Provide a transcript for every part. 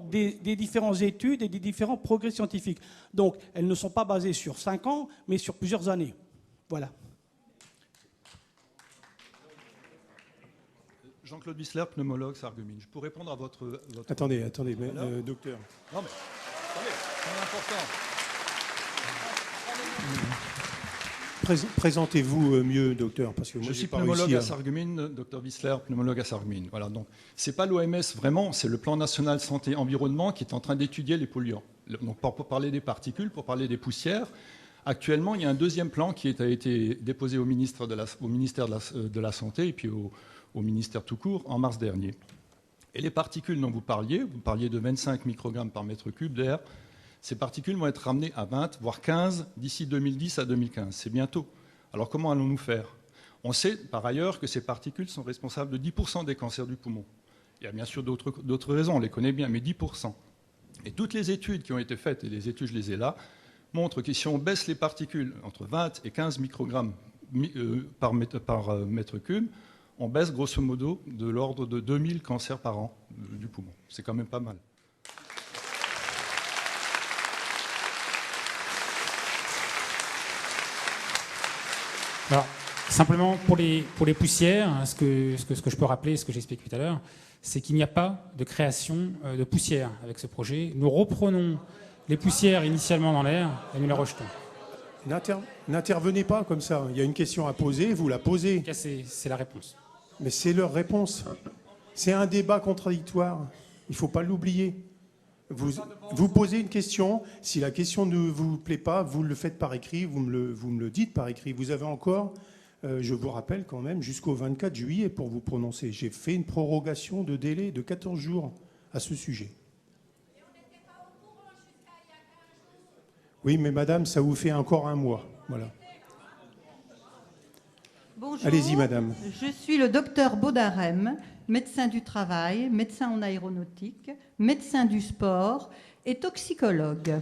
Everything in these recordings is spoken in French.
des différentes études et des différents progrès scientifiques. Donc, elles ne sont pas basées sur 5 ans, mais sur plusieurs années. Voilà. Jean-Claude Wissler, pneumologue, Sarreguemines. Je peux répondre à votre... Attendez, mais, docteur. Non, mais attendez, c'est important. Présentez-vous mieux, docteur, parce que moi, je suis pneumologue à Sarreguemines, docteur Wissler, pneumologue à Sarreguemines. Voilà, donc c'est pas l'OMS vraiment, c'est le plan national santé environnement qui est en train d'étudier les polluants. Donc pour parler des particules, pour parler des poussières, actuellement il y a un deuxième plan qui a été déposé au ministère de la Santé et puis au ministère tout court en mars dernier. Et les particules dont vous parliez de 25 microgrammes par mètre cube d'air. Ces particules vont être ramenées à 20, voire 15 d'ici 2010 à 2015. C'est bientôt. Alors comment allons-nous faire? On sait par ailleurs que ces particules sont responsables de 10% des cancers du poumon. Il y a bien sûr d'autres raisons, on les connaît bien, mais 10%. Et toutes les études qui ont été faites, et les études je les ai là, montrent que si on baisse les particules entre 20 et 15 microgrammes par mètre cube, on baisse grosso modo de l'ordre de 2000 cancers par an du poumon. C'est quand même pas mal. Alors, simplement pour les poussières, ce que je peux rappeler, ce que j'explique tout à l'heure, c'est qu'il n'y a pas de création de poussières avec ce projet. Nous reprenons les poussières initialement dans l'air et nous les rejetons. N'intervenez pas comme ça. Il y a une question à poser, vous la posez. C'est la réponse. Mais c'est leur réponse. C'est un débat contradictoire. Il ne faut pas l'oublier. Vous posez une question, si la question ne vous plaît pas, vous le faites par écrit, vous me le dites par écrit. Vous avez encore, je vous rappelle quand même, jusqu'au 24 juillet pour vous prononcer. J'ai fait une prorogation de délai de 14 jours à ce sujet. Oui, mais madame, ça vous fait encore un mois. Voilà. Bonjour, allez-y, madame. Je suis le docteur Baudarem, médecin du travail, médecin en aéronautique, médecin du sport et toxicologue.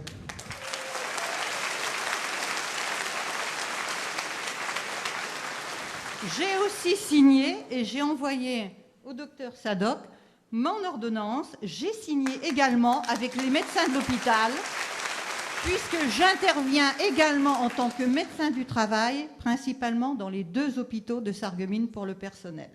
J'ai aussi signé et j'ai envoyé au docteur Sadoc mon ordonnance. J'ai signé également avec les médecins de l'hôpital, puisque j'interviens également en tant que médecin du travail, principalement dans les 2 hôpitaux de Sarreguemines pour le personnel.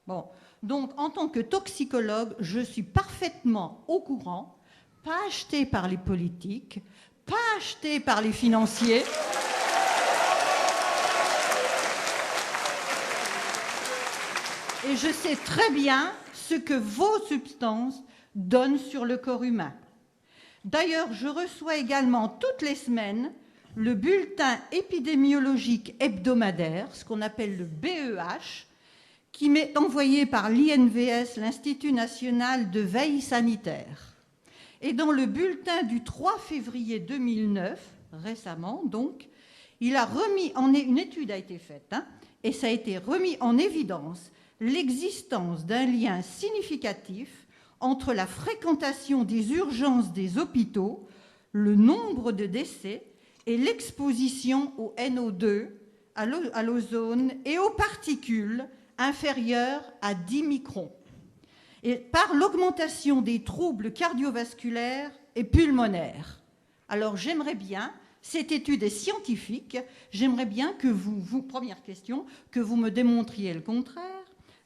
Bon, donc en tant que toxicologue, je suis parfaitement au courant, pas acheté par les politiques, pas acheté par les financiers. Et je sais très bien ce que vos substances donnent sur le corps humain. D'ailleurs, je reçois également toutes les semaines le bulletin épidémiologique hebdomadaire, ce qu'on appelle le BEH, qui m'est envoyé par l'INVS, l'Institut national de veille sanitaire. Et dans le bulletin du 3 février 2009, récemment donc, une étude a été faite, et ça a été remis en évidence l'existence d'un lien significatif entre la fréquentation des urgences des hôpitaux, le nombre de décès et l'exposition au NO2, à l'ozone et aux particules inférieures à 10 microns, et par l'augmentation des troubles cardiovasculaires et pulmonaires. Alors j'aimerais bien, cette étude est scientifique, j'aimerais bien que première question, que vous me démontriez le contraire.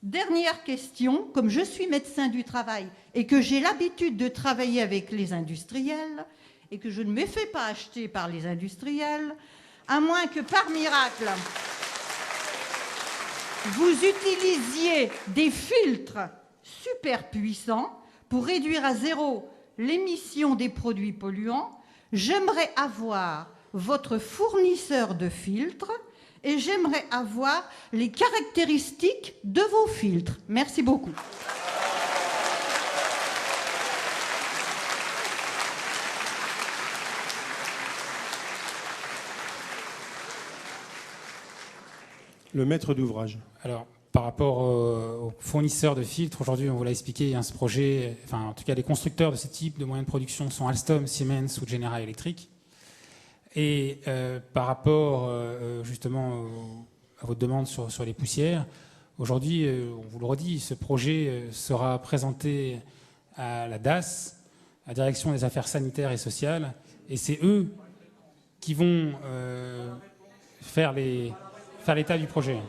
Dernière question, comme je suis médecin du travail et que j'ai l'habitude de travailler avec les industriels et que je ne me fais pas acheter par les industriels, à moins que par miracle, vous utilisiez des filtres super puissants pour réduire à zéro l'émission des produits polluants, j'aimerais avoir votre fournisseur de filtres et j'aimerais avoir les caractéristiques de vos filtres. Merci beaucoup. Le maître d'ouvrage. Alors, par rapport aux fournisseurs de filtres, aujourd'hui, on vous l'a expliqué, ce projet, enfin, en tout cas, les constructeurs de ce type de moyens de production sont Alstom, Siemens ou General Electric. Et par rapport justement à votre demande sur les poussières, aujourd'hui, on vous le redit, ce projet sera présenté à la DAS, à la Direction des Affaires Sanitaires et Sociales, et c'est eux qui vont faire l'état du projet.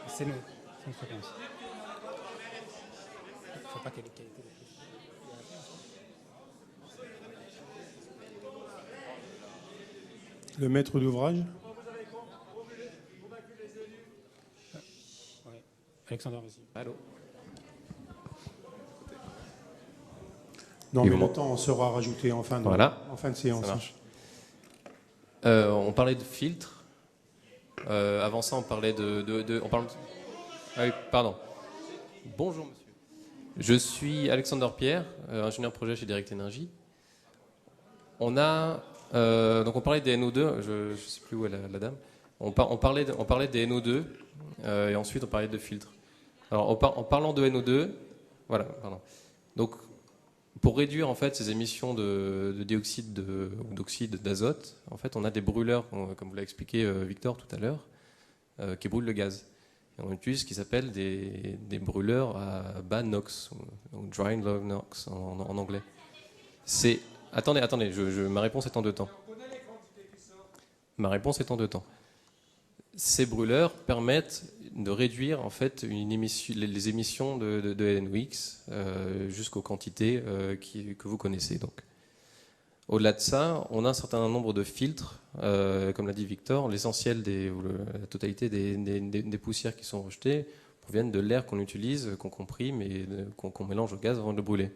C'est nous. C'est une fréquence. Il ne faut pas qu'elle ait qualité. Le maître d'ouvrage. Alexandre, vas-y. Allô. Non, mais le temps sera rajouté en fin de séance. On parlait de filtres. Avant ça, on parlait Ah oui, pardon. Bonjour, monsieur. Je suis Alexandre Pierre, ingénieur projet chez Direct Énergie. Donc on parlait des NO2. Je ne sais plus où est la dame. On parlait des NO2 et ensuite on parlait de filtres. Alors en parlant de NO2, voilà, pardon. Donc pour réduire en fait ces émissions de dioxyde ou d'oxyde d'azote, en fait on a des brûleurs, comme vous l'a expliqué Victor tout à l'heure, qui brûlent le gaz. Et on utilise ce qui s'appelle des brûleurs à bas NOx, ou dry and low NOx en anglais. Attendez, ma réponse est en deux temps. Ces brûleurs permettent de réduire en fait les émissions de NOx jusqu'aux quantités que vous connaissez. Donc, au-delà de ça, on a un certain nombre de filtres, comme l'a dit Victor. L'essentiel la totalité des poussières qui sont rejetées proviennent de l'air qu'on utilise, qu'on comprime et qu'on mélange au gaz avant de le brûler.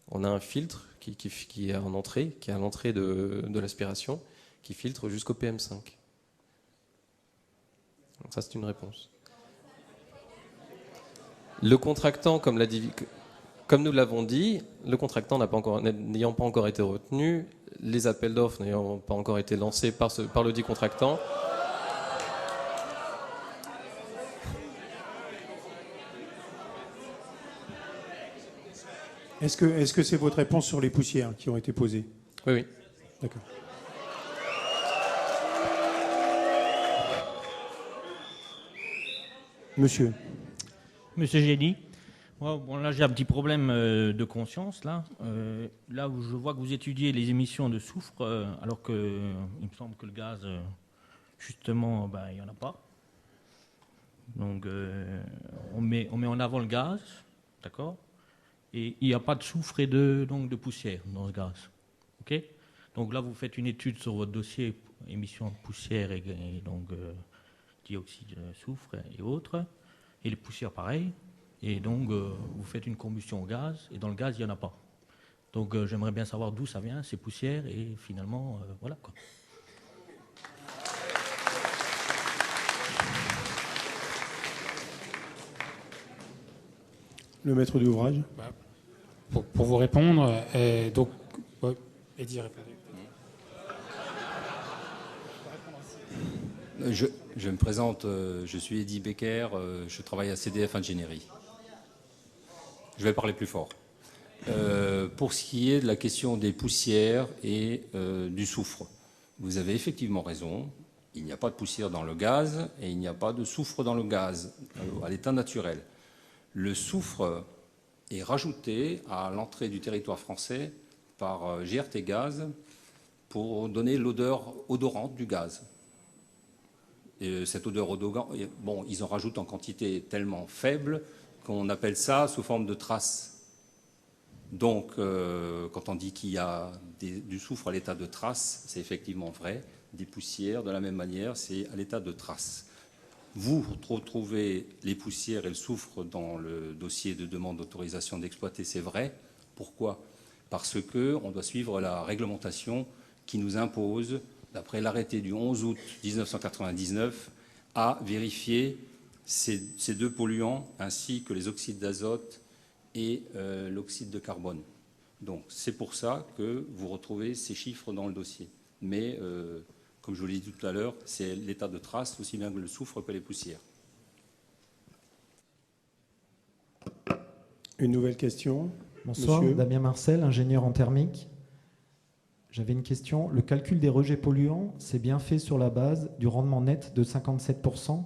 On a un filtre qui est à l'entrée de l'aspiration, qui filtre jusqu'au PM5. Donc ça, c'est une réponse. Le contractant, comme nous l'avons dit, le contractant n'ayant pas encore été retenu, les appels d'offres n'ayant pas encore été lancés par le dit contractant. Est-ce que c'est votre réponse sur les poussières qui ont été posées? Oui. D'accord. Monsieur Gély, là j'ai un petit problème de conscience. Là où je vois que vous étudiez les émissions de soufre, alors qu'il me semble que le gaz, justement, il n'y en a pas. Donc on met en avant le gaz, d'accord, et il n'y a pas de soufre et de poussière dans ce gaz. Ok. Donc là vous faites une étude sur votre dossier, émissions de poussière et donc dioxyde de soufre et autres, et les poussières pareil, et donc vous faites une combustion au gaz, et dans le gaz il n'y en a pas. Donc j'aimerais bien savoir d'où ça vient, ces poussières, et finalement, voilà quoi. Le maître d'ouvrage. Pour vous répondre, Eddy répondez. Je me présente, je suis Eddy Becker, je travaille à CDF Ingénierie. Je vais parler plus fort. Pour ce qui est de la question des poussières et du soufre, vous avez effectivement raison, il n'y a pas de poussière dans le gaz et il n'y a pas de soufre dans le gaz à l'état naturel. Le soufre est rajouté à l'entrée du territoire français par GRT Gaz pour donner l'odeur odorante du gaz. Et cette odeur odorante, ils en rajoutent en quantité tellement faible qu'on appelle ça sous forme de traces. Donc, quand on dit qu'il y a du soufre à l'état de traces, c'est effectivement vrai. Des poussières, de la même manière, c'est à l'état de traces. Vous retrouvez les poussières et le soufre dans le dossier de demande d'autorisation d'exploiter, c'est vrai. Pourquoi ? Parce qu'on doit suivre la réglementation qui nous impose, d'après l'arrêté du 11 août 1999, à vérifier ces deux polluants ainsi que les oxydes d'azote et l'oxyde de carbone. Donc c'est pour ça que vous retrouvez ces chiffres dans le dossier. Mais, comme je vous l'ai dit tout à l'heure, c'est l'état de trace, aussi bien que le soufre que les poussières. Une nouvelle question. Bonsoir, Monsieur. Damien Marcel, ingénieur en thermique. J'avais une question. Le calcul des rejets polluants, c'est bien fait sur la base du rendement net de 57%